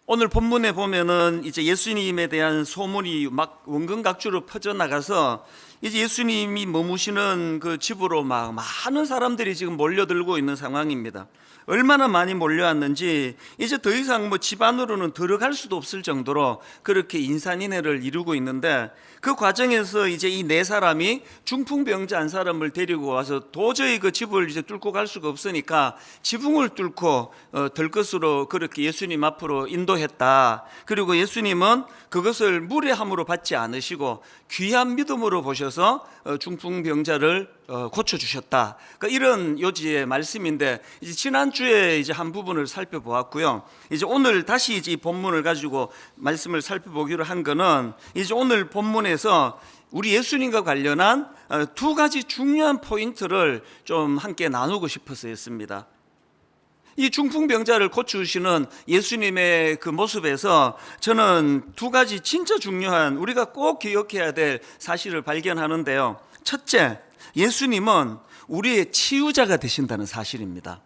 오늘 본문에 보면은 이제 예수님에 대한 소문이 막 원근각주로 퍼져나가서 이제 예수님이 머무시는 그 집으로 막 많은 사람들이 지금 몰려들고 있는 상황입니다. 얼마나 많이 몰려왔는지 이제 더 이상 집 안으로는 들어갈 수도 없을 정도로 그렇게 인산인해를 이루고 있는데, 그 과정에서 이제 이 네 사람이 중풍병자 한 사람을 데리고 와서 도저히 그 집을 이제 뚫고 갈 수가 없으니까 지붕을 뚫고 들것으로 그렇게 예수님 앞으로 인도했다. 그리고 예수님은 그것을 무례함으로 받지 않으시고 귀한 믿음으로 보셔서 중풍병자를 고쳐주셨다. 그러니까 이런 요지의 말씀인데, 이제 지난주에 이제 한 부분을 살펴보았고요. 이제 오늘 다시 이제 이 본문을 가지고 말씀을 살펴보기로 한 거는, 이제 오늘 본문에서 우리 예수님과 관련한 두 가지 중요한 포인트를 좀 함께 나누고 싶어서였습니다. 이 중풍병자를 고쳐주시는 예수님의 그 모습에서 저는 두 가지 진짜 중요한, 우리가 꼭 기억해야 될 사실을 발견하는데요. 첫째, 예수님은 우리의 치유자가 되신다는 사실입니다.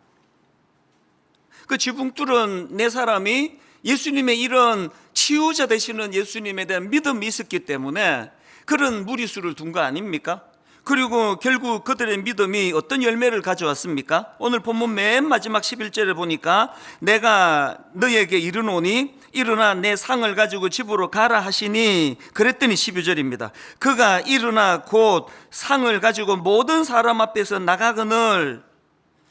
그 지붕 뚫은 네 사람이 예수님의 이런 치유자 되시는 예수님에 대한 믿음이 있었기 때문에 그런 무리수를 둔 거 아닙니까? 그리고 결국 그들의 믿음이 어떤 열매를 가져왔습니까? 오늘 본문 맨 마지막 11절에 보니까 내가 너에게 이르노니 일어나 내 상을 가지고 집으로 가라 하시니, 그랬더니 12절입니다. 그가 일어나 곧 상을 가지고 모든 사람 앞에서 나가거늘.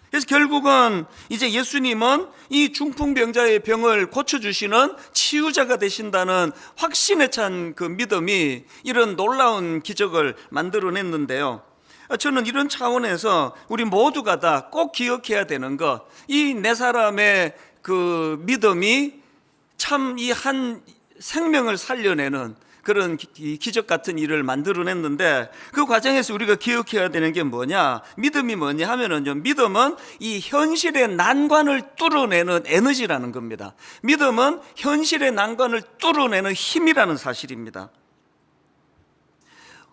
그래서 결국은 이제 예수님은 이 중풍병자의 병을 고쳐주시는 치유자가 되신다는 확신에 찬 그 믿음이 이런 놀라운 기적을 만들어냈는데요. 저는 이런 차원에서 우리 모두가 다 꼭 기억해야 되는 것, 이 네 사람의 그 믿음이 참 이 한 생명을 살려내는 그런 기적 같은 일을 만들어냈는데, 그 과정에서 우리가 기억해야 되는 게 뭐냐, 믿음이 뭐냐 하면은요, 믿음은 이 현실의 난관을 뚫어내는 에너지라는 겁니다. 믿음은 현실의 난관을 뚫어내는 힘이라는 사실입니다.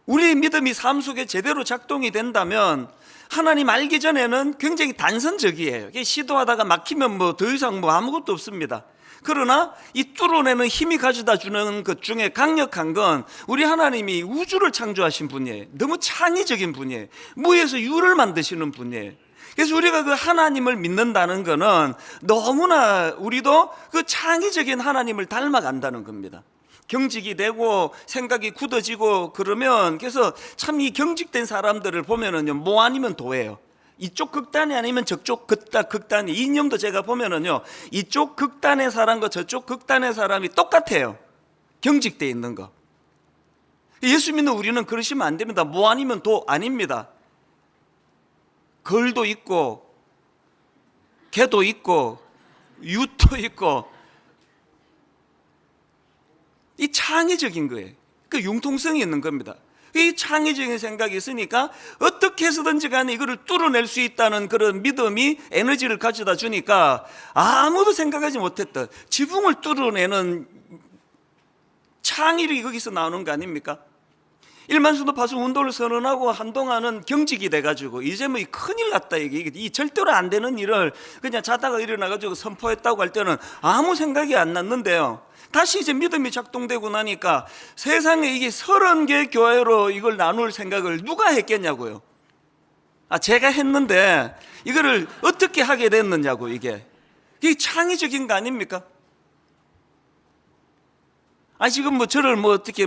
우리의 믿음이 삶 속에 제대로 작동이 된다면 하나님 알기 전에는 굉장히 단선적이에요. 시도하다가 막히면 더 이상 아무것도 없습니다. 그러나 이 뚫어내는 힘이 가져다 주는 것 중에 강력한 건, 우리 하나님이 우주를 창조하신 분이에요. 너무 창의적인 분이에요. 무에서 유를 만드시는 분이에요. 그래서 우리가 그 하나님을 믿는다는 거는 너무나 우리도 그 창의적인 하나님을 닮아간다는 겁니다. 경직이 되고 생각이 굳어지고 그러면, 그래서 참 이 경직된 사람들을 보면은요, 뭐 아니면 도예요. 이쪽 극단이 아니면 저쪽 극단이, 이 이념도 제가 보면은요, 이쪽 극단의 사람과 저쪽 극단의 사람이 똑같아요. 경직되어 있는 거. 예수 믿는 우리는 그러시면 안 됩니다. 뭐 아니면 도 아닙니다. 걸도 있고 개도 있고 유도 있고, 이 창의적인 거예요. 그 융통성이 있는 겁니다. 이 창의적인 생각이 있으니까 어떻게 해서든지 간에 이거를 뚫어낼 수 있다는 그런 믿음이 에너지를 가져다 주니까 아무도 생각하지 못했던 지붕을 뚫어내는 창의력이 거기서 나오는 거 아닙니까? 일만수도 파수 운동을 선언하고 한동안은 경직이 돼가지고 이제 큰일 났다, 이게 절대로 안 되는 일을 그냥 자다가 일어나가지고 선포했다고 할 때는 아무 생각이 안 났는데요, 다시 이제 믿음이 작동되고 나니까 세상에 이게 30개 교회로 이걸 나눌 생각을 누가 했겠냐고요. 제가 했는데 이거를 어떻게 하게 됐느냐고. 이게 창의적인 거 아닙니까? 지금 저를 어떻게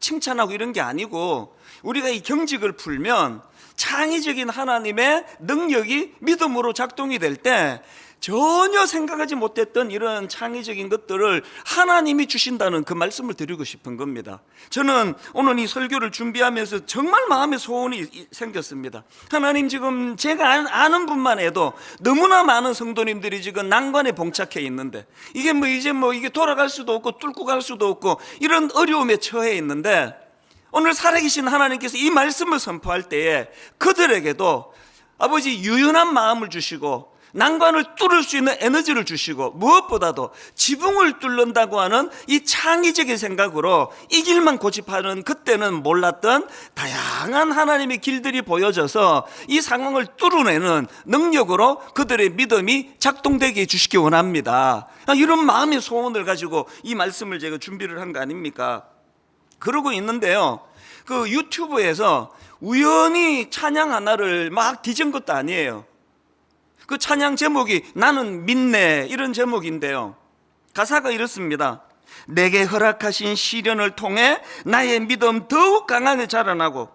칭찬하고 이런 게 아니고, 우리가 이 경직을 풀면 창의적인 하나님의 능력이 믿음으로 작동이 될 때 전혀 생각하지 못했던 이런 창의적인 것들을 하나님이 주신다는 그 말씀을 드리고 싶은 겁니다. 저는 오늘 이 설교를 준비하면서 정말 마음에 소원이 생겼습니다. 하나님, 지금 제가 아는 분만 해도 너무나 많은 성도님들이 지금 난관에 봉착해 있는데, 이게 이게 돌아갈 수도 없고 뚫고 갈 수도 없고 이런 어려움에 처해 있는데, 오늘 살아계신 하나님께서 이 말씀을 선포할 때에 그들에게도 아버지 유연한 마음을 주시고 난관을 뚫을 수 있는 에너지를 주시고, 무엇보다도 지붕을 뚫는다고 하는 이 창의적인 생각으로 이 길만 고집하는, 그때는 몰랐던 다양한 하나님의 길들이 보여져서 이 상황을 뚫어내는 능력으로 그들의 믿음이 작동되게 해주시기 원합니다. 이런 마음의 소원을 가지고 이 말씀을 제가 준비를 한 거 아닙니까? 그러고 있는데요, 그 유튜브에서 우연히 찬양 하나를 막 뒤진 것도 아니에요. 그 찬양 제목이 나는 믿네, 이런 제목인데요, 가사가 이렇습니다. 내게 허락하신 시련을 통해 나의 믿음 더욱 강하게 자라나고,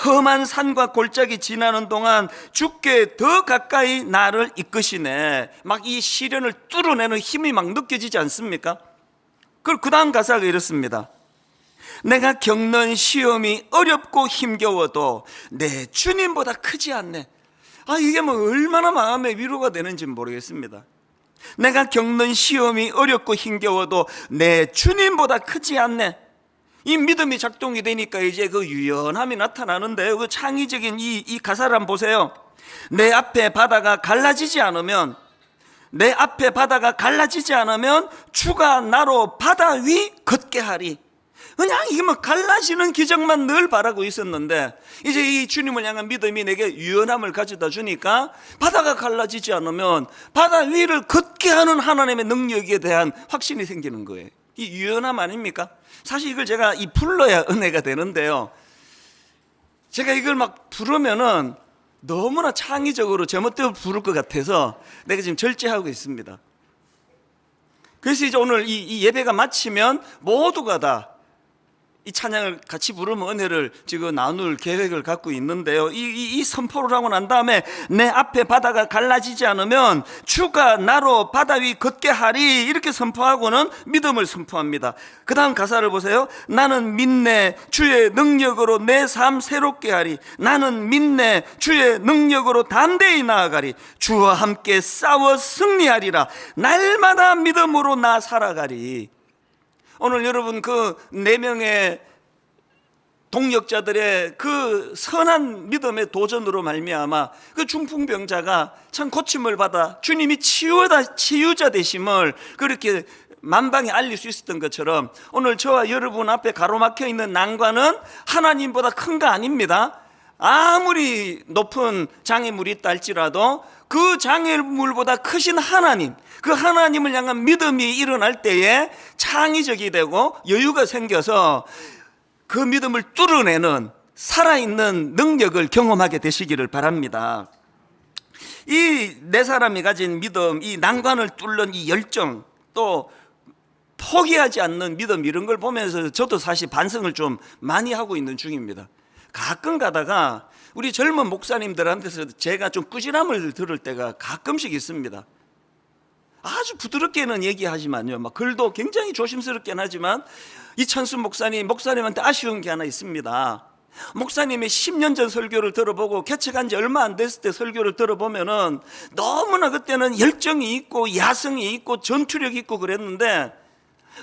험한 산과 골짜기 지나는 동안 주께 더 가까이 나를 이끄시네. 막 이 시련을 뚫어내는 힘이 막 느껴지지 않습니까? 그 다음 가사가 이렇습니다. 내가 겪는 시험이 어렵고 힘겨워도 내 주님보다 크지 않네. 이게 뭐 얼마나 마음의 위로가 되는지 모르겠습니다. 내가 겪는 시험이 어렵고 힘겨워도 내 주님보다 크지 않네. 이 믿음이 작동이 되니까 이제 그 유연함이 나타나는데요, 그 창의적인 이 가사를 한번 보세요. 내 앞에 바다가 갈라지지 않으면, 내 앞에 바다가 갈라지지 않으면 주가 나로 바다 위 걷게 하리. 그냥 이게 뭐 갈라지는 기적만 늘 바라고 있었는데, 이제 이 주님을 향한 믿음이 내게 유연함을 가져다 주니까 바다가 갈라지지 않으면 바다 위를 걷게 하는 하나님의 능력에 대한 확신이 생기는 거예요. 이 유연함 아닙니까? 사실 이걸 제가 불러야 은혜가 되는데요, 제가 이걸 막 부르면은 너무나 창의적으로 제멋대로 부를 것 같아서 내가 지금 절제하고 있습니다. 그래서 이제 오늘 이 예배가 마치면 모두가 다 이 찬양을 같이 부르면 은혜를 지금 나눌 계획을 갖고 있는데요, 이 선포를 하고 난 다음에 내 앞에 바다가 갈라지지 않으면 주가 나로 바다 위 걷게 하리, 이렇게 선포하고는 믿음을 선포합니다. 그 다음 가사를 보세요. 나는 믿네 주의 능력으로 내 삶 새롭게 하리. 나는 믿네 주의 능력으로 담대히 나아가리. 주와 함께 싸워 승리하리라. 날마다 믿음으로 나 살아가리. 오늘 여러분 그 4명의 동역자들의 그 선한 믿음의 도전으로 말미암아 그 중풍병자가 참 고침을 받아 주님이 치유자 되심을 그렇게 만방에 알릴 수 있었던 것처럼, 오늘 저와 여러분 앞에 가로막혀 있는 난관은 하나님보다 큰 거 아닙니다. 아무리 높은 장애물이 있다 할지라도 그 장애물보다 크신 하나님, 그 하나님을 향한 믿음이 일어날 때에 창의적이 되고 여유가 생겨서 그 믿음을 뚫어내는 살아있는 능력을 경험하게 되시기를 바랍니다. 이 4사람이 가진 믿음, 이 난관을 뚫는 이 열정, 또 포기하지 않는 믿음, 이런 걸 보면서 저도 사실 반성을 좀 많이 하고 있는 중입니다. 가끔 가다가 우리 젊은 목사님들한테서 제가 좀 꾸지람을 들을 때가 가끔씩 있습니다. 아주 부드럽게는 얘기하지만요, 막 글도 굉장히 조심스럽게는 하지만, 이찬수 목사님한테 아쉬운 게 하나 있습니다. 목사님의 10년 전 설교를 들어보고 개척한 지 얼마 안 됐을 때 설교를 들어보면은 너무나 그때는 열정이 있고 야성이 있고 전투력이 있고 그랬는데,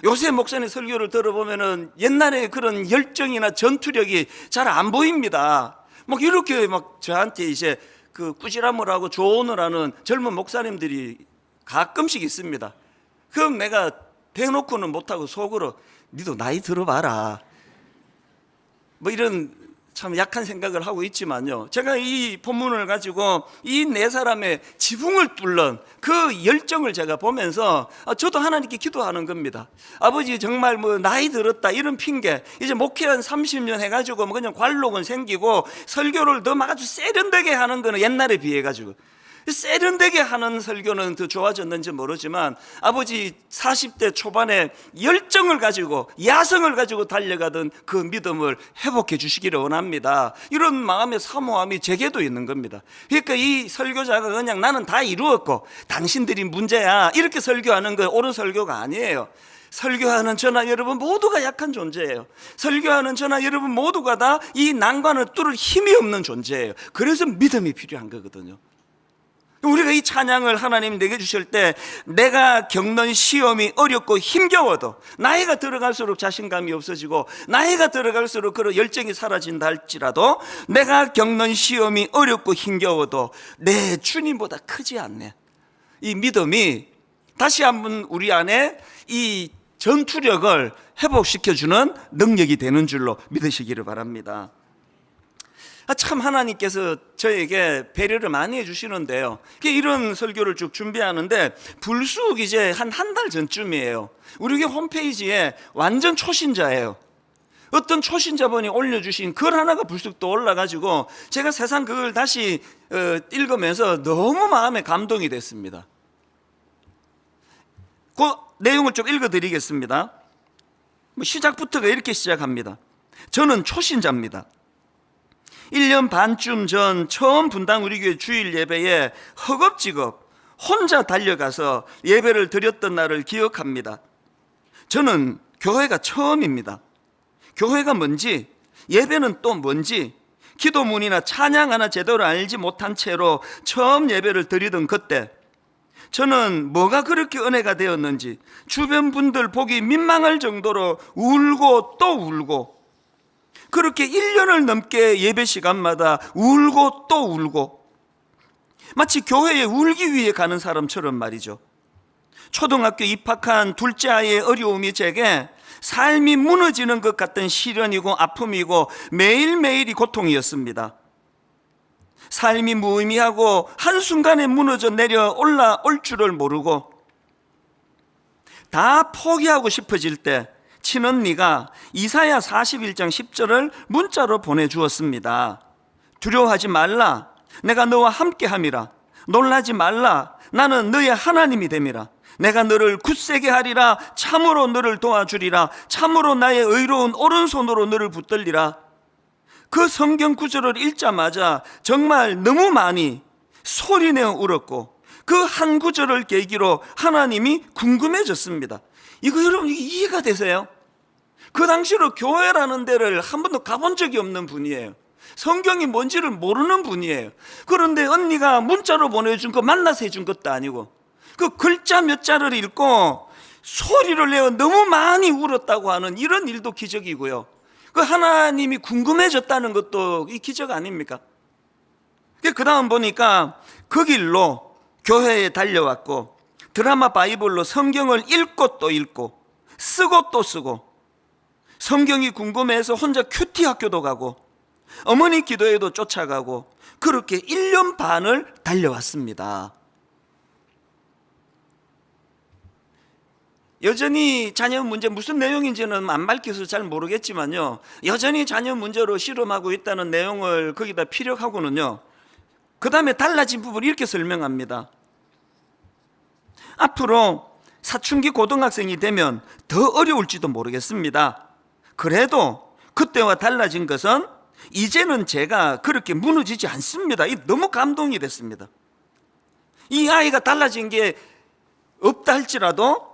요새 목사님 설교를 들어보면은 옛날에 그런 열정이나 전투력이 잘 안 보입니다. 막 이렇게 막 저한테 이제 그 꾸지람을 하고 조언을 하는 젊은 목사님들이 가끔씩 있습니다. 그럼 내가 대놓고는 못하고 속으로 니도 나이 들어봐라, 뭐 이런 참 약한 생각을 하고 있지만요, 제가 이 본문을 가지고 이 4사람의 지붕을 뚫는 그 열정을 제가 보면서 저도 하나님께 기도하는 겁니다. 아버지, 정말 뭐 나이 들었다 이런 핑계, 이제 목회 한 30년 해가지고 뭐 그냥 관록은 생기고 설교를 더 막 아주 세련되게 하는 거는 옛날에 비해 가지고 세련되게 하는 설교는 더 좋아졌는지 모르지만, 아버지 40대 초반에 열정을 가지고 야성을 가지고 달려가던 그 믿음을 회복해 주시기를 원합니다. 이런 마음의 사모함이 제게도 있는 겁니다. 그러니까 이 설교자가 그냥 나는 다 이루었고 당신들이 문제야 이렇게 설교하는 거 옳은 설교가 아니에요. 설교하는 저나 여러분 모두가 약한 존재예요. 설교하는 저나 여러분 모두가 다 이 난관을 뚫을 힘이 없는 존재예요. 그래서 믿음이 필요한 거거든요. 우리가 이 찬양을 하나님 내게 주실 때 내가 겪는 시험이 어렵고 힘겨워도, 나이가 들어갈수록 자신감이 없어지고 나이가 들어갈수록 그런 열정이 사라진다 할지라도, 내가 겪는 시험이 어렵고 힘겨워도 내 주님보다 크지 않네, 이 믿음이 다시 한번 우리 안에 이 전투력을 회복시켜주는 능력이 되는 줄로 믿으시기를 바랍니다. 참 하나님께서 저에게 배려를 많이 해주시는데요, 이런 설교를 쭉 준비하는데 불쑥 이제 한 달 전쯤이에요, 우리 교회 홈페이지에 완전 초신자예요, 어떤 초신자분이 올려주신 글 하나가 불쑥 또 올라가지고 제가 세상 그걸 다시 읽으면서 너무 마음에 감동이 됐습니다. 그 내용을 좀 읽어드리겠습니다. 시작부터가 이렇게 시작합니다. 저는 초신자입니다. 1년 반쯤 전 처음 분당 우리 교회 주일 예배에 허겁지겁 혼자 달려가서 예배를 드렸던 날을 기억합니다. 저는 교회가 처음입니다. 교회가 뭔지, 예배는 또 뭔지, 기도문이나 찬양 하나 제대로 알지 못한 채로 처음 예배를 드리던 그때, 저는 뭐가 그렇게 은혜가 되었는지 주변 분들 보기 민망할 정도로 울고 또 울고, 그렇게 1년을 넘게 예배 시간마다 울고 또 울고, 마치 교회에 울기 위해 가는 사람처럼 말이죠. 초등학교 입학한 둘째 아이의 어려움이 제게 삶이 무너지는 것 같은 시련이고 아픔이고 매일매일이 고통이었습니다. 삶이 무의미하고 한순간에 무너져 내려 올라올 줄을 모르고 다 포기하고 싶어질 때 친언니가 이사야 41장 10절을 문자로 보내주었습니다. 두려워하지 말라, 내가 너와 함께함이라. 놀라지 말라, 나는 너의 하나님이 됨이라. 내가 너를 굳세게 하리라. 참으로 너를 도와주리라. 참으로 나의 의로운 오른손으로 너를 붙들리라. 그 성경 구절을 읽자마자 정말 너무 많이 소리내어 울었고, 그 한 구절을 계기로 하나님이 궁금해졌습니다. 이거 여러분 이해가 되세요? 그 당시로 교회라는 데를 한 번도 가본 적이 없는 분이에요. 성경이 뭔지를 모르는 분이에요. 그런데 언니가 문자로 보내준 거 만나서 해준 것도 아니고, 그 글자 몇 자를 읽고 소리를 내어 너무 많이 울었다고 하는 이런 일도 기적이고요, 그 하나님이 궁금해졌다는 것도 이 기적 아닙니까? 그 다음 보니까 그 길로 교회에 달려왔고, 드라마 바이블로 성경을 읽고 또 읽고 쓰고 또 쓰고, 성경이 궁금해서 혼자 큐티 학교도 가고 어머니 기도회도 쫓아가고, 그렇게 1년 반을 달려왔습니다. 여전히 자녀 문제, 무슨 내용인지는 안 밝혀서 잘 모르겠지만요, 여전히 자녀 문제로 씨름하고 있다는 내용을 거기다 피력하고는요, 그 다음에 달라진 부분을 이렇게 설명합니다. 앞으로 사춘기 고등학생이 되면 더 어려울지도 모르겠습니다. 그래도 그때와 달라진 것은 이제는 제가 그렇게 무너지지 않습니다. 너무 감동이 됐습니다. 이 아이가 달라진 게 없다 할지라도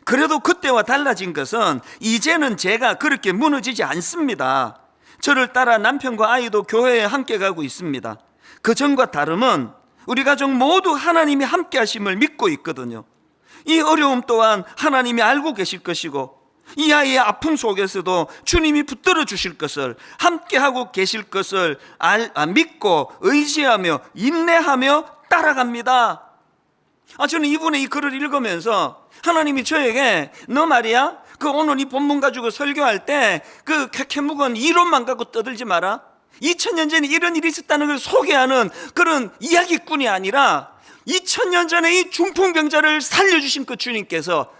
그래도 그때와 달라진 것은 이제는 제가 그렇게 무너지지 않습니다. 저를 따라 남편과 아이도 교회에 함께 가고 있습니다. 그 전과 다름은 우리 가족 모두 하나님이 함께 하심을 믿고 있거든요. 이 어려움 또한 하나님이 알고 계실 것이고, 이 아이의 아픔 속에서도 주님이 붙들어 주실 것을, 함께 하고 계실 것을 믿고 의지하며 인내하며 따라갑니다. 저는 이분의 이 글을 읽으면서 하나님이 저에게 너 말이야, 그 오늘 이 본문 가지고 설교할 때 그 캐캐묵은 이론만 갖고 떠들지 마라. 2000년 전에 이런 일이 있었다는 걸 소개하는 그런 이야기꾼이 아니라 2000년 전에 이 중풍병자를 살려주신 그 주님께서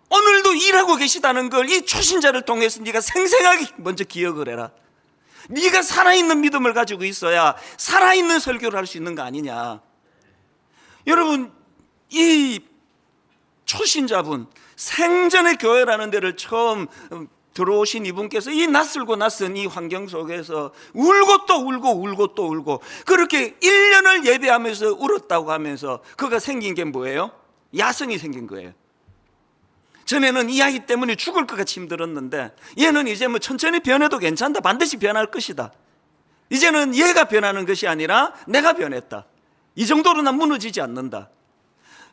오늘도 일하고 계시다는 걸 이 초신자를 통해서 네가 생생하게 먼저 기억을 해라. 네가 살아있는 믿음을 가지고 있어야 살아있는 설교를 할 수 있는 거 아니냐. 여러분, 이 초신자분, 생전에 교회라는 데를 처음 들어오신 이분께서 이 낯설고 낯선 이 환경 속에서 울고 또 울고 울고 또 울고, 그렇게 1년을 예배하면서 울었다고 하면서 그가 생긴 게 뭐예요? 야성이 생긴 거예요. 전에는 이 아이 때문에 죽을 것 같이 힘들었는데 얘는 이제 뭐 천천히 변해도 괜찮다, 반드시 변할 것이다. 이제는 얘가 변하는 것이 아니라 내가 변했다. 이 정도로는 무너지지 않는다.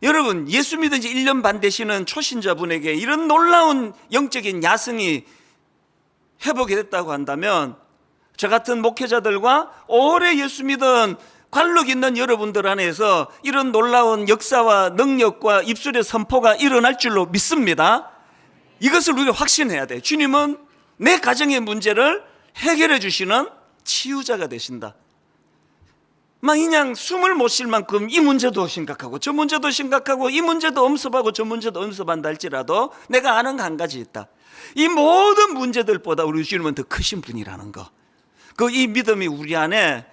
여러분, 예수 믿은 지 1년 반 되시는 초신자분에게 이런 놀라운 영적인 야성이 회복이 됐다고 한다면, 저 같은 목회자들과 오래 예수 믿은 관록 있는 여러분들 안에서 이런 놀라운 역사와 능력과 입술의 선포가 일어날 줄로 믿습니다. 이것을 우리가 확신해야 돼. 주님은 내 가정의 문제를 해결해 주시는 치유자가 되신다. 그냥 숨을 못 쉴 만큼 이 문제도 심각하고 저 문제도 심각하고 이 문제도 엄습하고 저 문제도 엄습한다 할지라도 내가 아는 거 한 가지 있다. 이 모든 문제들보다 우리 주님은 더 크신 분이라는 거, 이 믿음이 우리 안에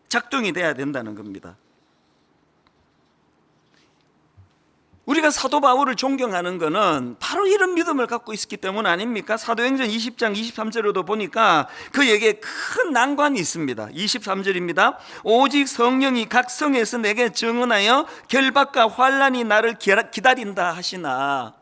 작동이 돼야 된다는 겁니다. 우리가 사도 바울을 존경하는 것은 바로 이런 믿음을 갖고 있었기 때문 아닙니까? 사도행전 20장 23절에도 보니까 그에게 큰 난관이 있습니다. 23절입니다. 오직 성령이 각 성에서 내게 증언하여 결박과 환난이 나를 기다린다 하시나.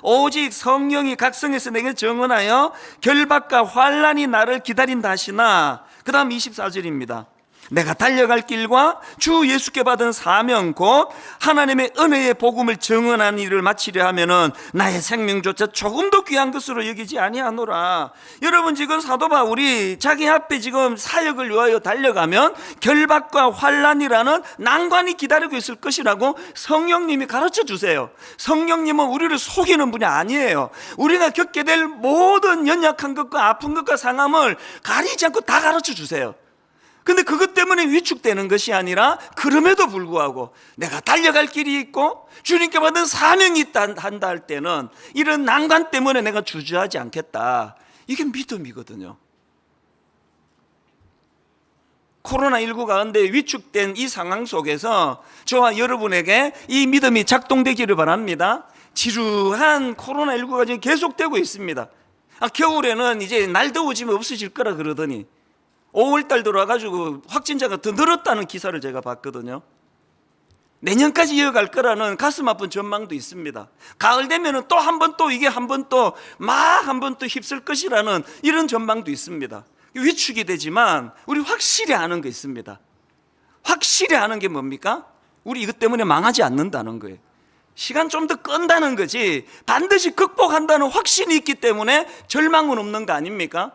오직 성령이 각 성에서 내게 증언하여 결박과 환난이 나를 기다린다 하시나. 그 다음 24절입니다. 내가 달려갈 길과 주 예수께 받은 사명 곧 하나님의 은혜의 복음을 증언하는 일을 마치려 하면은 나의 생명조차 조금도 귀한 것으로 여기지 아니하노라. 여러분, 지금 사도 바울이 자기 앞에 지금 사역을 위하여 달려가면 결박과 환난이라는 난관이 기다리고 있을 것이라고 성령님이 가르쳐 주세요. 성령님은 우리를 속이는 분이 아니에요. 우리가 겪게 될 모든 연약한 것과 아픈 것과 상함을 가리지 않고 다 가르쳐 주세요. 근데 그것 때문에 위축되는 것이 아니라, 그럼에도 불구하고 내가 달려갈 길이 있고 주님께 받은 사명이 있다 한다 할 때는 이런 난관 때문에 내가 주저하지 않겠다. 이게 믿음이거든요. 코로나19 가운데 위축된 이 상황 속에서 저와 여러분에게 이 믿음이 작동되기를 바랍니다. 지루한 코로나19가 지금 계속되고 있습니다. 겨울에는 이제 날 더워지면 없어질 거라 그러더니 5월달 들어와가지고 확진자가 더 늘었다는 기사를 제가 봤거든요. 내년까지 이어갈 거라는 가슴 아픈 전망도 있습니다. 가을 되면은 또 한 번 또 이게 한 번 또 막 한 번 또 휩쓸 것이라는 이런 전망도 있습니다. 위축이 되지만 우리 확실히 아는 게 있습니다. 확실히 아는 게 뭡니까? 우리 이것 때문에 망하지 않는다는 거예요. 시간 좀 더 끈다는 거지 반드시 극복한다는 확신이 있기 때문에 절망은 없는 거 아닙니까?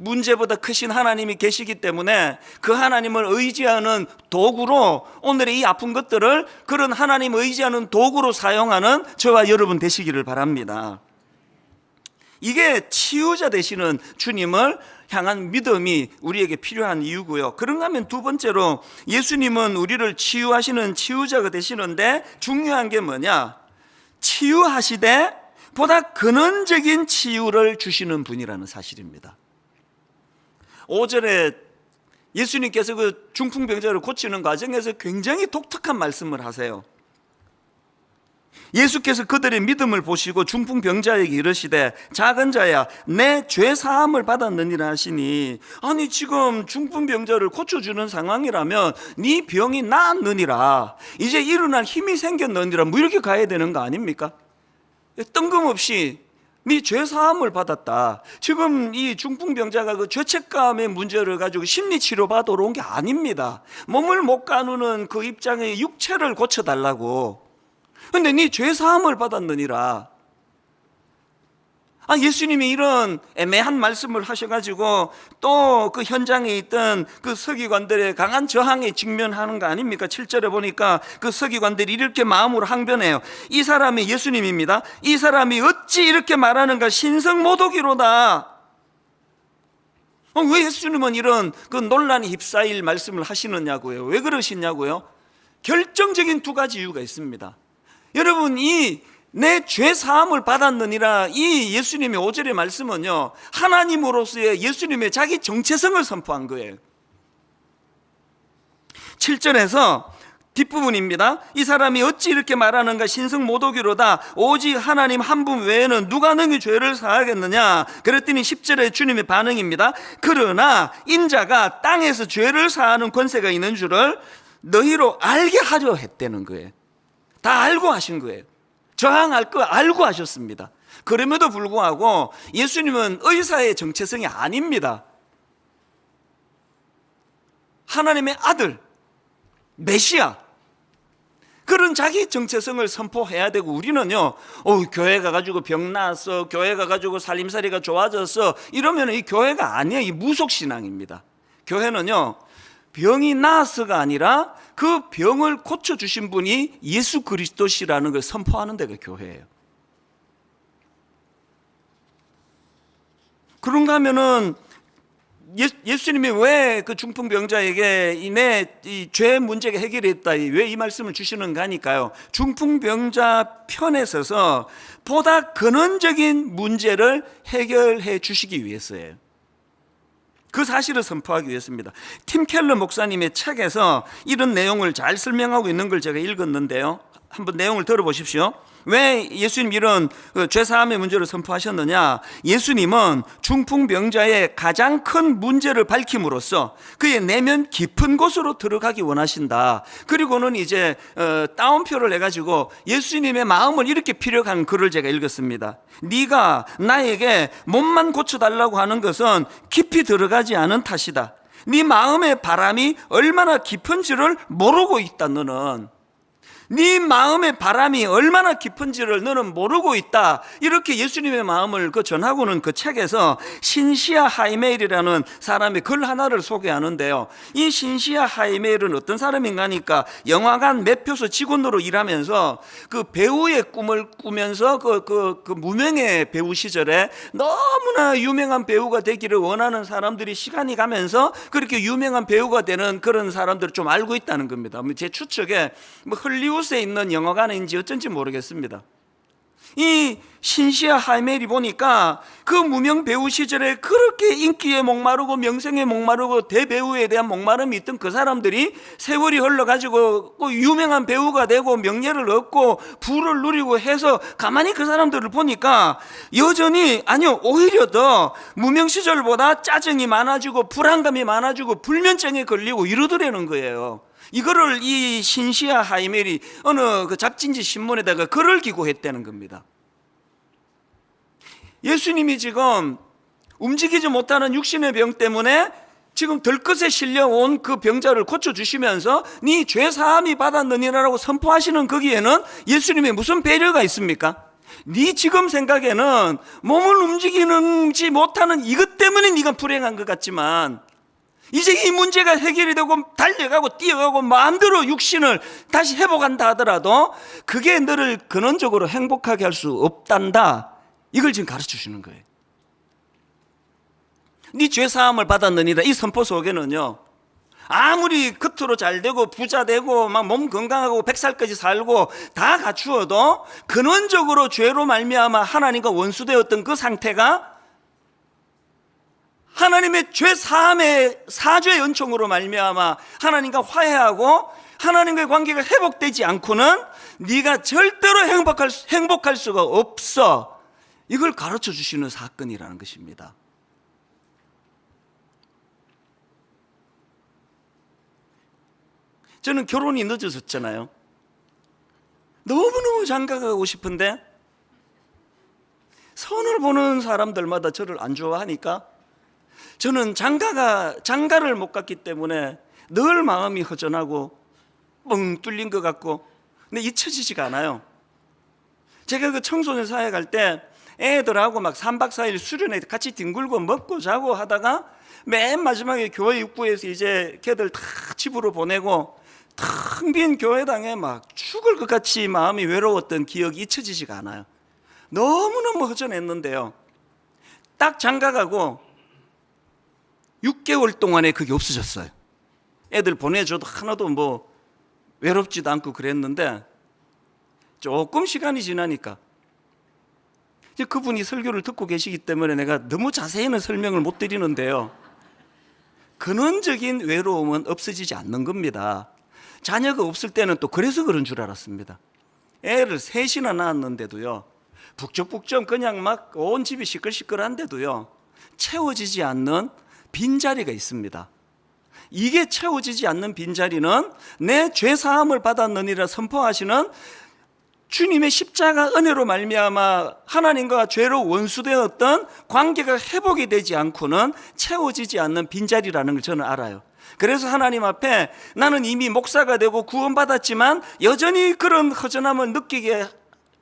문제보다 크신 하나님이 계시기 때문에 그 하나님을 의지하는 도구로, 오늘의 이 아픈 것들을 그런 하나님 의지하는 도구로 사용하는 저와 여러분 되시기를 바랍니다. 이게 치유자 되시는 주님을 향한 믿음이 우리에게 필요한 이유고요. 그런가 하면 두 번째로, 예수님은 우리를 치유하시는 치유자가 되시는데 중요한 게 뭐냐? 치유하시되 보다 근원적인 치유를 주시는 분이라는 사실입니다. 5절에 예수님께서 그 중풍병자를 고치는 과정에서 굉장히 독특한 말씀을 하세요. 예수께서 그들의 믿음을 보시고 중풍병자에게 이르시되 작은 자야 내 죄 사함을 받았느니라 하시니, 아니 지금 중풍병자를 고쳐주는 상황이라면 네 병이 나았느니라, 이제 일어날 힘이 생겼느니라, 뭐 이렇게 가야 되는 거 아닙니까? 뜬금없이 네 죄 사함을 받았다. 지금 이 중풍병자가 그 죄책감의 문제를 가지고 심리치료 받으러 온 게 아닙니다. 몸을 못 가누는 그 입장의 육체를 고쳐달라고. 근데 네 죄 사함을 받았느니라. 예수님이 이런 애매한 말씀을 하셔가지고 또 그 현장에 있던 그 서기관들의 강한 저항에 직면하는 거 아닙니까? 7절에 보니까 그 서기관들이 이렇게 마음으로 항변해요. 이 사람이, 예수님입니다, 이 사람이 어찌 이렇게 말하는가, 신성모독이로다. 왜 예수님은 이런 그 논란에 휩싸일 말씀을 하시느냐고요? 왜 그러시냐고요? 결정적인 두 가지 이유가 있습니다. 여러분, 내 죄 사함을 받았느니라, 이 예수님의 5절의 말씀은요, 하나님으로서의 예수님의 자기 정체성을 선포한 거예요. 7절에서 뒷부분입니다. 이 사람이 어찌 이렇게 말하는가, 신성모독이로다. 오직 하나님 한 분 외에는 누가 능히 죄를 사하겠느냐. 그랬더니 10절에 주님의 반응입니다. 그러나 인자가 땅에서 죄를 사하는 권세가 있는 줄을 너희로 알게 하려 했다는 거예요. 다 알고 하신 거예요. 저항할 거 알고 하셨습니다. 그럼에도 불구하고 예수님은 의사의 정체성이 아닙니다. 하나님의 아들, 메시아, 그런 자기 정체성을 선포해야 되고, 우리는요, 교회 가가지고 병 나았어, 교회 가가지고 살림살이가 좋아졌어, 이러면 이 교회가 아니에요. 이 무속신앙입니다. 교회는요, 병이 나았어가 아니라 그 병을 고쳐주신 분이 예수 그리스도시라는 걸 선포하는 데가 교회예요. 그런가 하면은 예수님이 왜 그 중풍병자에게 이 죄 문제가 해결했다, 왜 이 말씀을 주시는가 하니까요, 중풍병자 편에 서서 보다 근원적인 문제를 해결해 주시기 위해서예요. 그 사실을 선포하기 위해서입니다. 팀 켈러 목사님의 책에서 이런 내용을 잘 설명하고 있는 걸 제가 읽었는데요, 한번 내용을 들어보십시오. 왜 예수님 이런 죄사함의 문제를 선포하셨느냐? 예수님은 중풍병자의 가장 큰 문제를 밝힘으로써 그의 내면 깊은 곳으로 들어가기 원하신다. 그리고는 이제 따옴표를 해가지고 예수님의 마음을 이렇게 피력한 글을 제가 읽었습니다. 네가 나에게 몸만 고쳐달라고 하는 것은 깊이 들어가지 않은 탓이다. 네 마음의 바람이 얼마나 깊은지를 모르고 있다. 너는 네 마음의 바람이 얼마나 깊은지를 너는 모르고 있다. 이렇게 예수님의 마음을 전하고는 그 책에서 신시아 하이메일이라는 사람의 글 하나를 소개하는데요, 이 신시아 하이메일은 어떤 사람인가 하니까 영화관 매표소 직원으로 일하면서 그 배우의 꿈을 꾸면서 그 무명의 배우 시절에 너무나 유명한 배우가 되기를 원하는 사람들이 시간이 가면서 그렇게 유명한 배우가 되는 그런 사람들을 좀 알고 있다는 겁니다. 제 추측에 헐리우드에 있는 영화관인지 어쩐지 모르겠습니다. 이 신시아 하이멜이 보니까 그 무명 배우 시절에 그렇게 인기에 목마르고 명성에 목마르고 대배우에 대한 목마름이 있던 그 사람들이 세월이 흘러가지고 유명한 배우가 되고 명예를 얻고 부를 누리고 해서 가만히 그 사람들을 보니까 여전히, 아니요, 오히려 더 무명 시절보다 짜증이 많아지고 불안감이 많아지고 불면증에 걸리고 이러더라는 거예요. 이거를 이 신시아 하이멜이 어느 그 잡지인지 신문에다가 글을 기고했다는 겁니다. 예수님이 지금 움직이지 못하는 육신의 병 때문에 지금 들것에 실려온 그 병자를 고쳐주시면서 네 죄사함이 받았느니라고 선포하시는 거기에는 예수님의 무슨 배려가 있습니까? 네 지금 생각에는 몸을 움직이지 못하는 이것 때문에 네가 불행한 것 같지만, 이제 이 문제가 해결이 되고 달려가고 뛰어가고 마음대로 육신을 다시 회복한다 하더라도 그게 너를 근원적으로 행복하게 할 수 없단다. 이걸 지금 가르쳐 주시는 거예요. 네 죄사함을 받았느니라 이 선포 속에는요, 아무리 겉으로 잘 되고 부자 되고 막 몸 건강하고 100살까지 살고 다 갖추어도 근원적으로 죄로 말미암아 하나님과 원수되었던 그 상태가 하나님의 죄 사함의 사죄의 은총으로 말미암아 하나님과 화해하고 하나님과의 관계가 회복되지 않고는 네가 절대로 행복할 수가 없어. 이걸 가르쳐 주시는 사건이라는 것입니다. 저는 결혼이 늦어졌잖아요. 너무너무 장가가고 싶은데 선을 보는 사람들마다 저를 안 좋아하니까 저는 장가를 못 갔기 때문에 늘 마음이 허전하고 뻥 뚫린 것 같고, 근데 잊혀지지가 않아요. 제가 그 청소년 사회 갈 때 애들하고 막 3박 4일 수련회 같이 뒹굴고 먹고 자고 하다가 맨 마지막에 교회 입구에서 이제 걔들 다 집으로 보내고 텅 빈 교회당에 막 죽을 것 같이 마음이 외로웠던 기억이 잊혀지지가 않아요. 너무너무 허전했는데요, 딱 장가가고 6개월 동안에 그게 없어졌어요. 애들 보내줘도 하나도 뭐 외롭지도 않고 그랬는데 조금 시간이 지나니까 이제 그분이 설교를 듣고 계시기 때문에 내가 너무 자세히는 설명을 못 드리는데요, 근원적인 외로움은 없어지지 않는 겁니다. 자녀가 없을 때는 또 그래서 그런 줄 알았습니다. 애를 셋이나 낳았는데도요, 북적북적 그냥 막 온 집이 시끌시끌한데도요 채워지지 않는 빈자리가 있습니다. 이게 채워지지 않는 빈자리는 내 죄사함을 받았느니라 선포하시는 주님의 십자가 은혜로 말미암아 하나님과 죄로 원수되었던 관계가 회복이 되지 않고는 채워지지 않는 빈자리라는 걸 저는 알아요. 그래서 하나님 앞에 나는 이미 목사가 되고 구원받았지만 여전히 그런 허전함을 느끼게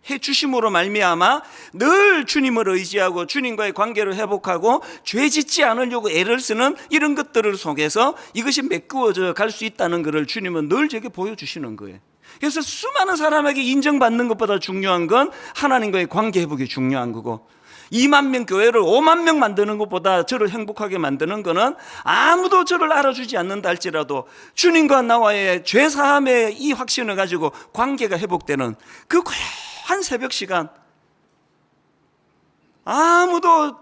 해주심으로 말미암아 늘 주님을 의지하고 주님과의 관계를 회복하고 죄 짓지 않으려고 애를 쓰는 이런 것들을 속에서 이것이 메꾸어져 갈 수 있다는 것을 주님은 늘 제게 보여주시는 거예요. 그래서 수많은 사람에게 인정받는 것보다 중요한 건 하나님과의 관계 회복이 중요한 거고, 2만 명 교회를 5만 명 만드는 것보다 저를 행복하게 만드는 것은 아무도 저를 알아주지 않는다 할지라도 주님과 나와의 죄사함의 이 확신을 가지고 관계가 회복되는 그 고요한 새벽 시간, 아무도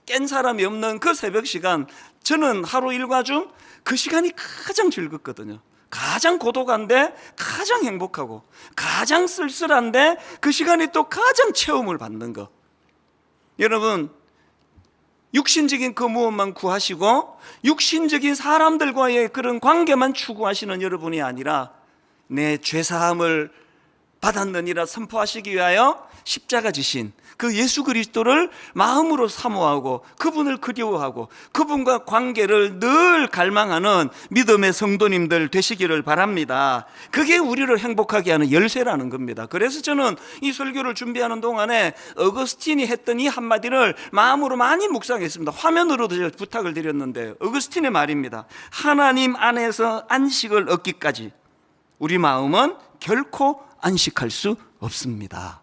깬 사람이 없는 그 새벽 시간, 저는 하루 일과 중 그 시간이 가장 즐겁거든요. 가장 고독한데 가장 행복하고, 가장 쓸쓸한데 그 시간이 또 가장 체험을 받는 것. 여러분, 육신적인 그 무엇만 구하시고 육신적인 사람들과의 그런 관계만 추구하시는 여러분이 아니라 내 죄사함을 받았느니라 선포하시기 위하여 십자가 지신 그 예수 그리스도를 마음으로 사모하고 그분을 그리워하고 그분과 관계를 늘 갈망하는 믿음의 성도님들 되시기를 바랍니다. 그게 우리를 행복하게 하는 열쇠라는 겁니다. 그래서 저는 이 설교를 준비하는 동안에 어거스틴이 했던 이 한마디를 마음으로 많이 묵상했습니다. 화면으로도 부탁을 드렸는데, 어거스틴의 말입니다. 하나님 안에서 안식을 얻기까지 우리 마음은 결코 안식할 수 없습니다.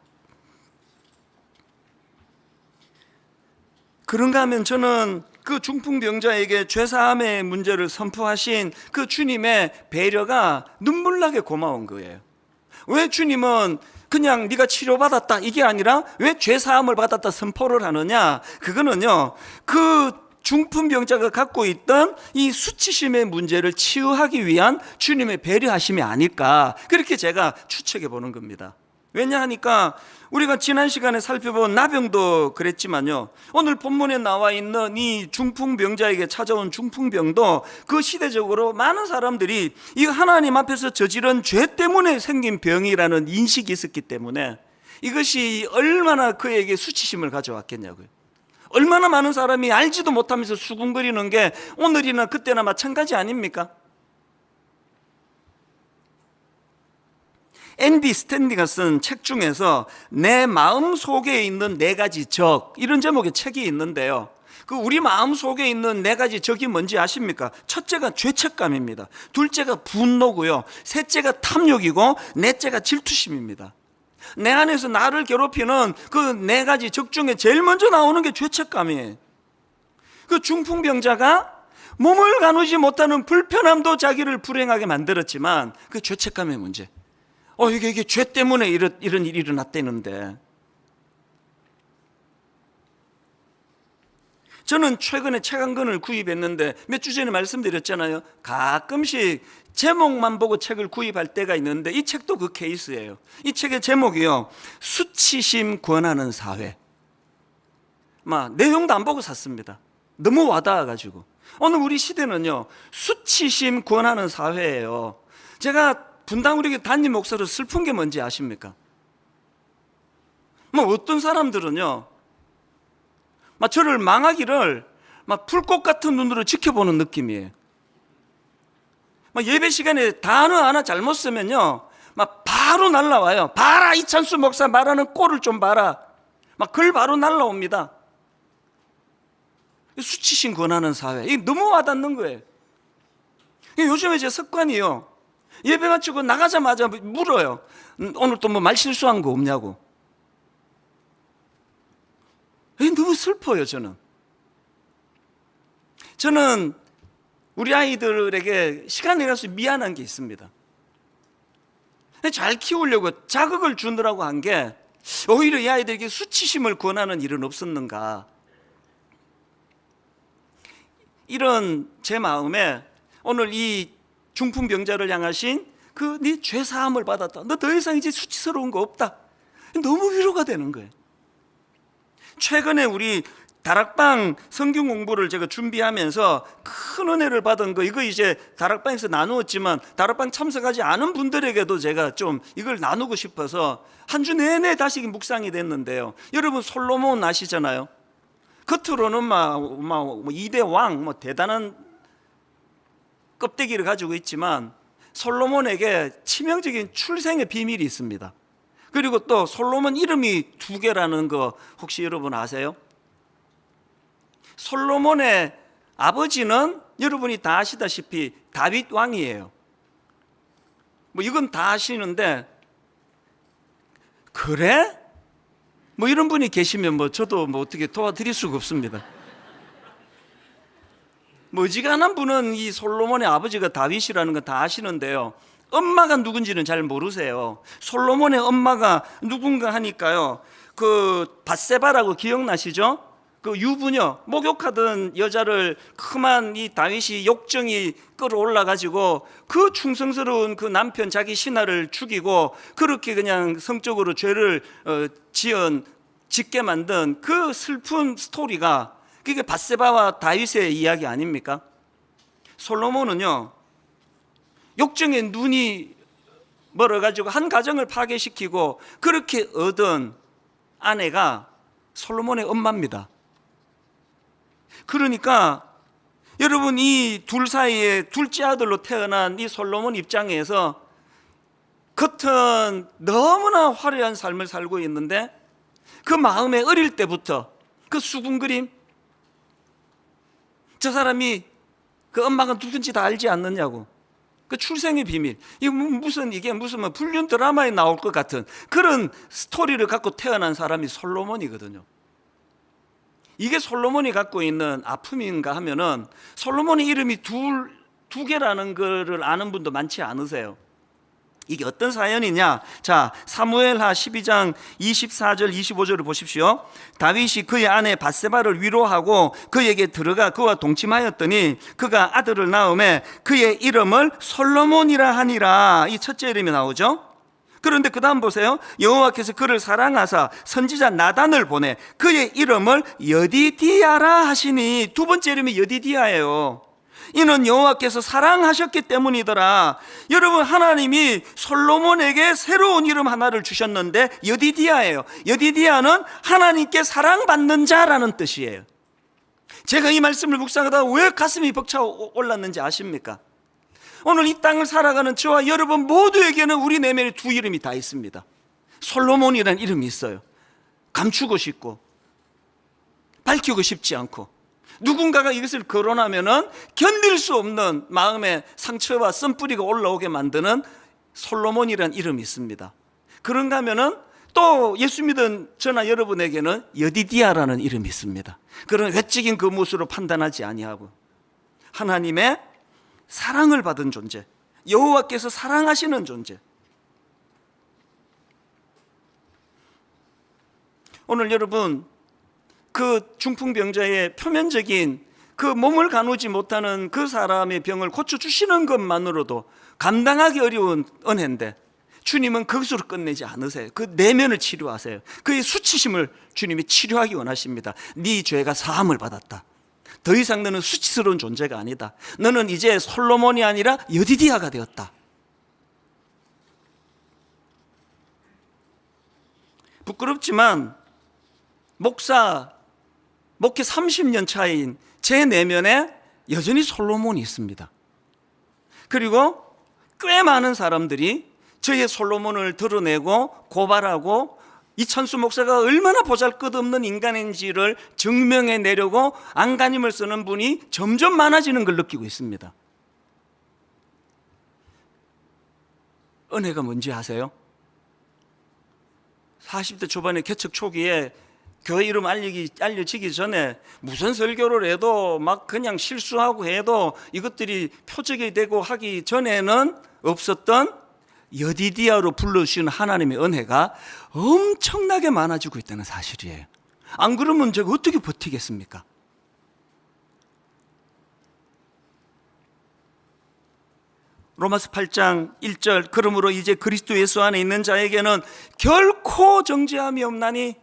그런가 하면 저는 그 중풍병자에게 죄사함의 문제를 선포하신 그 주님의 배려가 눈물나게 고마운 거예요. 왜 주님은 그냥 네가 치료받았다 이게 아니라 왜 죄사함을 받았다 선포를 하느냐? 그거는요, 그 중풍병자가 갖고 있던 이 수치심의 문제를 치유하기 위한 주님의 배려하심이 아닐까, 그렇게 제가 추측해 보는 겁니다. 왜냐하니까 우리가 지난 시간에 살펴본 나병도 그랬지만요, 오늘 본문에 나와 있는 이 중풍병자에게 찾아온 중풍병도 그 시대적으로 많은 사람들이 이 하나님 앞에서 저지른 죄 때문에 생긴 병이라는 인식이 있었기 때문에 이것이 얼마나 그에게 수치심을 가져왔겠냐고요. 얼마나 많은 사람이 알지도 못하면서 수군거리는 게 오늘이나 그때나 마찬가지 아닙니까? 앤디 스탠리가 쓴 책 중에서 내 마음 속에 있는 4가지 적, 이런 제목의 책이 있는데요, 그 우리 마음 속에 있는 4가지 적이 뭔지 아십니까? 첫째가 죄책감입니다. 둘째가 분노고요, 셋째가 탐욕이고, 넷째가 질투심입니다. 내 안에서 나를 괴롭히는 그 4가지 적 중에 제일 먼저 나오는 게 죄책감이에요. 그 중풍병자가 몸을 가누지 못하는 불편함도 자기를 불행하게 만들었지만 그 죄책감의 문제, 이게 죄 때문에 이런 일이 일어났다는데, 저는 최근에 책 한 권을 구입했는데 몇 주 전에 말씀드렸잖아요. 가끔씩 제목만 보고 책을 구입할 때가 있는데 이 책도 그 케이스예요. 이 책의 제목이요, 수치심 권하는 사회. 내용도 안 보고 샀습니다. 너무 와닿아가지고. 오늘 우리 시대는요, 수치심 권하는 사회예요. 제가 분당 우리 담임 목사로 슬픈 게 뭔지 아십니까? 어떤 사람들은요, 저를 망하기를 풀꽃 같은 눈으로 지켜보는 느낌이에요. 예배 시간에 단어 하나 잘못 쓰면요, 바로 날라와요. 봐라, 이찬수 목사 말하는 꼴을 좀 봐라. 글 바로 날라옵니다. 수치심 권하는 사회, 이게 너무 와닿는 거예요. 요즘에 제 습관이요, 예배 마치고 나가자마자 물어요. 오늘 또 말 실수한 거 없냐고. 너무 슬퍼요. 저는 우리 아이들에게 시간 내가서 미안한 게 있습니다. 잘 키우려고 자극을 주느라고 한 게 오히려 이 아이들에게 수치심을 권하는 일은 없었는가, 이런 제 마음에 오늘 이 중풍병자를 향하신 그 네 죄사함을 받았다, 너 더 이상 이제 수치스러운 거 없다, 너무 위로가 되는 거예요. 최근에 우리 다락방 성경 공부를 제가 준비하면서 큰 은혜를 받은 거, 이거 이제 다락방에서 나누었지만 다락방 참석하지 않은 분들에게도 제가 좀 이걸 나누고 싶어서 한 주 내내 다시 묵상이 됐는데요, 여러분 솔로몬 아시잖아요. 겉으로는 2대 왕, 대단한 껍데기를 가지고 있지만 솔로몬에게 치명적인 출생의 비밀이 있습니다. 그리고 또 솔로몬 이름이 두 개라는 거 혹시 여러분 아세요? 솔로몬의 아버지는 여러분이 다 아시다시피 다윗 왕이에요. 뭐 이건 다 아시는데, 그래? 뭐 이런 분이 계시면 뭐 저도 뭐 어떻게 도와드릴 수가 없습니다. 뭐 어지간한 분은 이 솔로몬의 아버지가 다윗이라는 건 다 아시는데요, 엄마가 누군지는 잘 모르세요. 솔로몬의 엄마가 누군가 하니까요, 그 밧세바라고 기억나시죠? 그 유부녀, 목욕하던 여자를 그만 이 다윗이 욕정이 끌어올라 가지고 그 충성스러운 그 남편 자기 신하를 죽이고 그렇게 그냥 성적으로 죄를 짓게 만든 그 슬픈 스토리가, 그게 밧세바와 다윗의 이야기 아닙니까? 솔로몬은요, 욕정에 눈이 멀어가지고 한 가정을 파괴시키고 그렇게 얻은 아내가 솔로몬의 엄마입니다. 그러니까 여러분, 이 둘 사이에 둘째 아들로 태어난 이 솔로몬 입장에서 겉은 너무나 화려한 삶을 살고 있는데 그 마음에 어릴 때부터 그 수군그림, 저 사람이 그 엄마가 누군지 다 알지 않느냐고, 그 출생의 비밀, 이게 무슨 뭐 불륜 드라마에 나올 것 같은 그런 스토리를 갖고 태어난 사람이 솔로몬이거든요. 이게 솔로몬이 갖고 있는 아픔인가 하면은, 솔로몬의 이름이 두 개라는 거를 아는 분도 많지 않으세요. 이게 어떤 사연이냐? 자, 사무엘하 12장 24절 25절을 보십시오. 다윗이 그의 아내 밧세바를 위로하고 그에게 들어가 그와 동침하였더니 그가 아들을 낳음에 그의 이름을 솔로몬이라 하니라. 이 첫째 이름이 나오죠. 그런데 그 다음 보세요. 여호와께서 그를 사랑하사 선지자 나단을 보내 그의 이름을 여디디아라 하시니. 두 번째 이름이 여디디아예요. 이는 여호와께서 사랑하셨기 때문이더라. 여러분, 하나님이 솔로몬에게 새로운 이름 하나를 주셨는데 여디디아예요. 여디디아는 하나님께 사랑받는 자라는 뜻이에요. 제가 이 말씀을 묵상하다가 왜 가슴이 벅차 올랐는지 아십니까? 오늘 이 땅을 살아가는 저와 여러분 모두에게는 우리 내면에 두 이름이 다 있습니다. 솔로몬이라는 이름이 있어요. 감추고 싶고 밝히고 싶지 않고, 누군가가 이것을 거론하면은 견딜 수 없는 마음의 상처와 쓴뿌리가 올라오게 만드는 솔로몬이라는 이름이 있습니다. 그런가 하면은 또 예수 믿은 저나 여러분에게는 여디디아라는 이름이 있습니다. 그런 외적인 그 모습으로 판단하지 아니하고 하나님의 사랑을 받은 존재, 여호와께서 사랑하시는 존재. 오늘 여러분, 그 중풍병자의 표면적인 그 몸을 가누지 못하는 그 사람의 병을 고쳐주시는 것만으로도 감당하기 어려운 은혜인데, 주님은 그것으로 끝내지 않으세요. 그 내면을 치료하세요. 그의 수치심을 주님이 치료하기 원하십니다. 네 죄가 사함을 받았다. 더 이상 너는 수치스러운 존재가 아니다. 너는 이제 솔로몬이 아니라 여디디아가 되었다. 부끄럽지만 목회 30년 차인 제 내면에 여전히 솔로몬이 있습니다. 그리고 꽤 많은 사람들이 저의 솔로몬을 드러내고 고발하고 이찬수 목사가 얼마나 보잘것없는 인간인지를 증명해내려고 안간힘을 쓰는 분이 점점 많아지는 걸 느끼고 있습니다. 은혜가 뭔지 아세요? 40대 초반의 개척 초기에 교회 이름 알려지기 전에 무슨 설교를 해도 막 그냥 실수하고 해도 이것들이 표적이 되고 하기 전에는 없었던 여디디아로 불러주시는 하나님의 은혜가 엄청나게 많아지고 있다는 사실이에요. 안 그러면 제가 어떻게 버티겠습니까? 로마서 8장 1절, 그러므로 이제 그리스도 예수 안에 있는 자에게는 결코 정죄함이 없나니.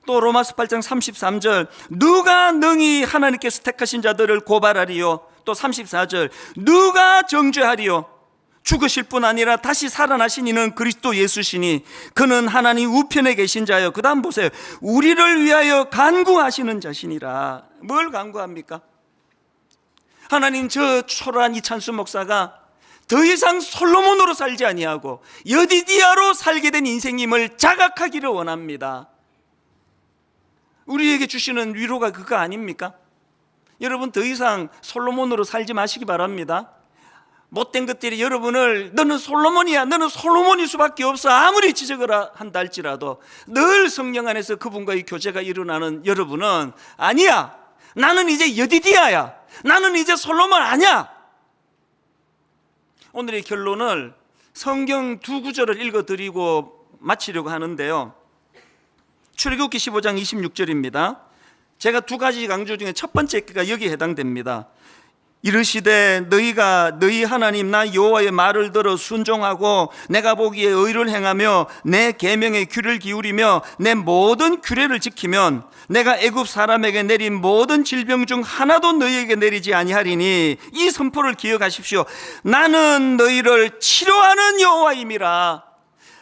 또 로마서 8장 33절, 누가 능히 하나님께서 택하신 자들을 고발하리요. 또 34절, 누가 정죄하리요. 죽으실 뿐 아니라 다시 살아나신 이는 그리스도 예수시니 그는 하나님 우편에 계신 자요. 그 다음 보세요. 우리를 위하여 간구하시는 자시니라. 뭘 간구합니까? 하나님, 저 초라한 이찬수 목사가 더 이상 솔로몬으로 살지 아니하고 여디디아로 살게 된 인생임을 자각하기를 원합니다. 우리에게 주시는 위로가 그거 아닙니까? 여러분, 더 이상 솔로몬으로 살지 마시기 바랍니다. 못된 것들이 여러분을 너는 솔로몬이야, 너는 솔로몬일 수밖에 없어 아무리 지적을 한다 할지라도 늘 성령 안에서 그분과의 교제가 일어나는 여러분은 아니야, 나는 이제 여디디아야, 나는 이제 솔로몬 아니야. 오늘의 결론을 성경 두 구절을 읽어드리고 마치려고 하는데요, 출애굽기 15장 26절입니다. 제가 두 가지 강조 중에 첫 번째가 여기에 해당됩니다. 이르시되 너희가 너희 하나님 나 여호와의 말을 들어 순종하고 내가 보기에 의를 행하며 내 계명에 귀를 기울이며 내 모든 규례를 지키면 내가 애굽 사람에게 내린 모든 질병 중 하나도 너희에게 내리지 아니하리니 이 선포를 기억하십시오. 나는 너희를 치료하는 여호와임이라.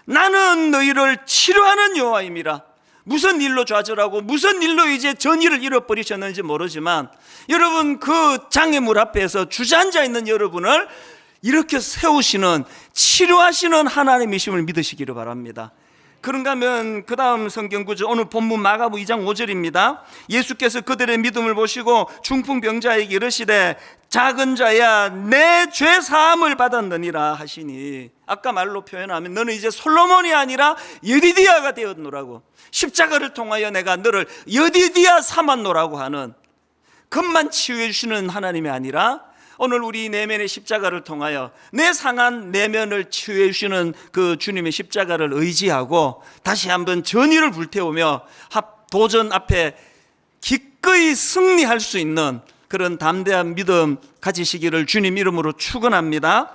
나는 너희를 치료하는 여호와임이라. 무슨 일로 좌절하고 무슨 일로 이제 전의를 잃어버리셨는지 모르지만 여러분, 그 장애물 앞에서 주저앉아 있는 여러분을 이렇게 세우시는, 치료하시는 하나님이심을 믿으시기를 바랍니다. 그런가 하면 그 다음 성경 구절, 오늘 본문 마가복음 2장 5절입니다. 예수께서 그들의 믿음을 보시고 중풍병자에게 이르시되 작은 자야 내 죄 사함을 받았느니라 하시니, 아까 말로 표현하면 너는 이제 솔로몬이 아니라 여디디아가 되었노라고, 십자가를 통하여 내가 너를 여디디아 삼았노라고 하는, 급만 치유해 주시는 하나님이 아니라 오늘 우리 내면의 십자가를 통하여 내 상한 내면을 치유해 주시는 그 주님의 십자가를 의지하고 다시 한번 전의를 불태우며 도전 앞에 기꺼이 승리할 수 있는 그런 담대한 믿음 가지시기를 주님 이름으로 축원합니다.